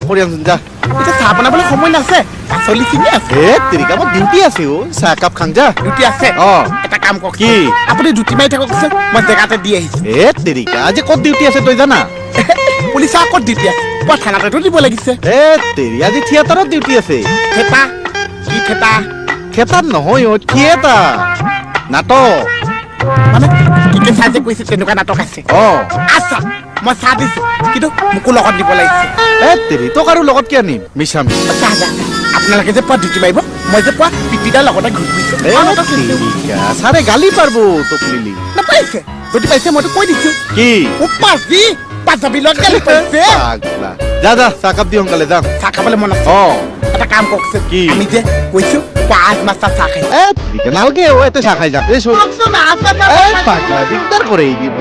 কৰি আনচোন যা এটা চাহ বনাবলৈ সময় নাছে চলি চিনি আছে তেৰিকা মোৰ ডিউটি আছে অ চাহ কাপ খাং যা ডিউটি আছে এটা কাম কৰক কি আপুনি ডিউটি মাৰি থাককচোন মই জেগাতে দি আহিছো তেৰিকা আজি ক'ত ডিউটি আছে তই জানা পুলিচৰ ক'ত ডিউটি আছে মই থানাতেতো দিব লাগিছে তেৰি আজি থিয়েটাৰত ডিউটি আছে থেতা কি থেতা থিয়েটাৰ নহয় অ থিয়েটাৰ নাটক মানে ঠিকে চাই যে কৈছে তেনেকুৱা নাটক আছে আচ্ছা মই চাহ দিছো কিন্তু মোকো লগত দিব লাগিছে তেৰি তোক আৰু লগত কি আনিম মিছামি চাহ যা আপোনালোকে যে পুৱা ডিউটি মাৰিব মই যে পুৱা পিপিদাৰ লগতে ঘূৰি ফুৰিছো ছাৰে গালি পাৰব তোক লিলি নাপাইছে যদি পাইছে মইতো কৈ দিছো কি পাঁচি পাঁচবি লগত গালি পাইছে যা যা চাহ কাপ দি সোনকালে যাম চাহ খাবলৈ মন আছে এটা কাম কৰকচোন কি আমি যে কৈছো 5 মাছ চাহ খাই নালগে ও এতে চাহ খাই যাম পাগলা দিগদাৰ কৰে এই দিব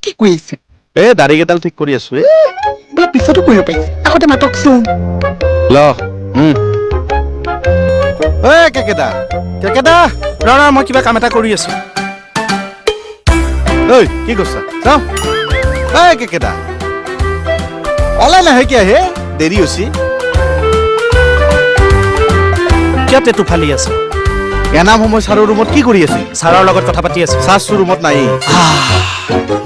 কি কৈ আছে দাড়ি কেইডাল ঠিক কৰি আছো বোলে পিছতো কৰিব পাৰিছে আগতে মাতকচোন ল কেকেদা কেকেদা ৰ মই কিবা কাম এটা কৰি আছো ঐ কি কৈছা চাও কেকেদা ওলাই নাহে কিয় হে দেৰি হৈছে কিয় তেতু ফালি আছে এনাম সময় ছাৰৰ ৰুমত কি কৰি আছিল ছাৰৰ লগত কথা পাতি আছো ছাৰ ৰুমত নাই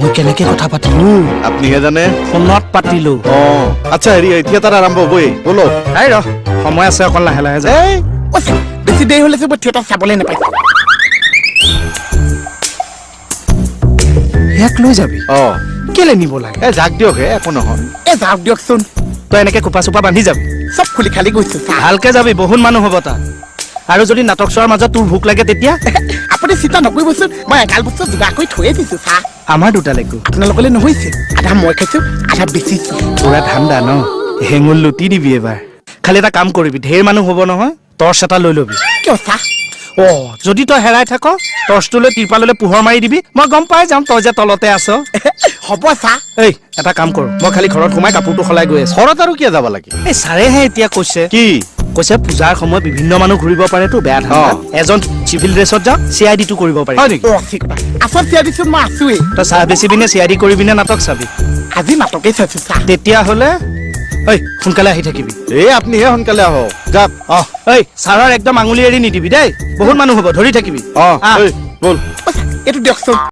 মই কেনেকে কথা পাতিলো আপুনিহে জানে ফোনত পাতিলো আচ্ছা হেৰি থিয়েটাৰ আৰম্ভ হ'বই বলো এই ৰ সময় আছে অকল লাহে লাহে যায় বেছি দেৰি হ'লে যে মই থিয়েটাৰ চাবলৈ নাপাইছো ইয়াক লৈ যাবি কেলে নিব লাগে যাক দিয়ক হে একো নহয় যাওক দিয়কচোন তই এনেকে কোপা চোপা বান্ধি যাবি চব খুলি খালি গৈছো ভালকে যাবি বহুত মানুহ হ'ব তাত আৰু যদি নাটক চোৱাৰ মাজত তোৰ ভোক লাগে তেতিয়া আপুনি চিন্তা নকৰিবচোন মই এগাল বস্তু যোগাৰ কৰি থৈয়ে দিছো চাহ আমাৰ দুটালৈকো আপোনালোকলৈ নহৈছে আধা মই খাইছো আধা বেচিছো পুৰা ঠাণ্ডা ন হেঙুল লুটি দিবি এবাৰ খালি এটা কাম কৰিবি ঢেৰ মানুহ হ'ব নহয় টৰ্চ এটা লৈ ল'বি কিয় চাহ যদি তই হেৰাই থাক টৰ্চটো লৈ তিৰপাললৈ পোহৰ মাৰি দিবি মই গম পাই যাম তই যে তলতে আছ হ'ব চাহ এই এটা কাম কৰো মই খালি ঘৰত সোমাই কাপোৰটো সলাই গৈ আছো ঘৰত আৰু কিয় যাব লাগে এই ছাৰেহে এতিয়া কৈছে কি কৈছে পূজাৰ সময়ত বিভিন্ন মানুহ ঘূৰিব পাৰেতো বেয়া ঠাণ্ডা এজন চিভিল ড্ৰেছত যাওক CID টো কৰিব পাৰি আচল চিয়া দিছো মই আছোৱেই তই চাহ বেচিবি নে CID কৰিবি নে নাটক চাবি আজি নাটকেই চাইছো চাহ তেতিয়াহ'লে ঐ সোনকালে আহি থাকিবি আপুনিহে সোনকালে আহক যাওক ঐ ছাৰৰ একদম আঙুলি এৰি নিদিবি দেই বহুত মানুহ হ'ব ধৰি থাকিবি বল এইটো দিয়কচোন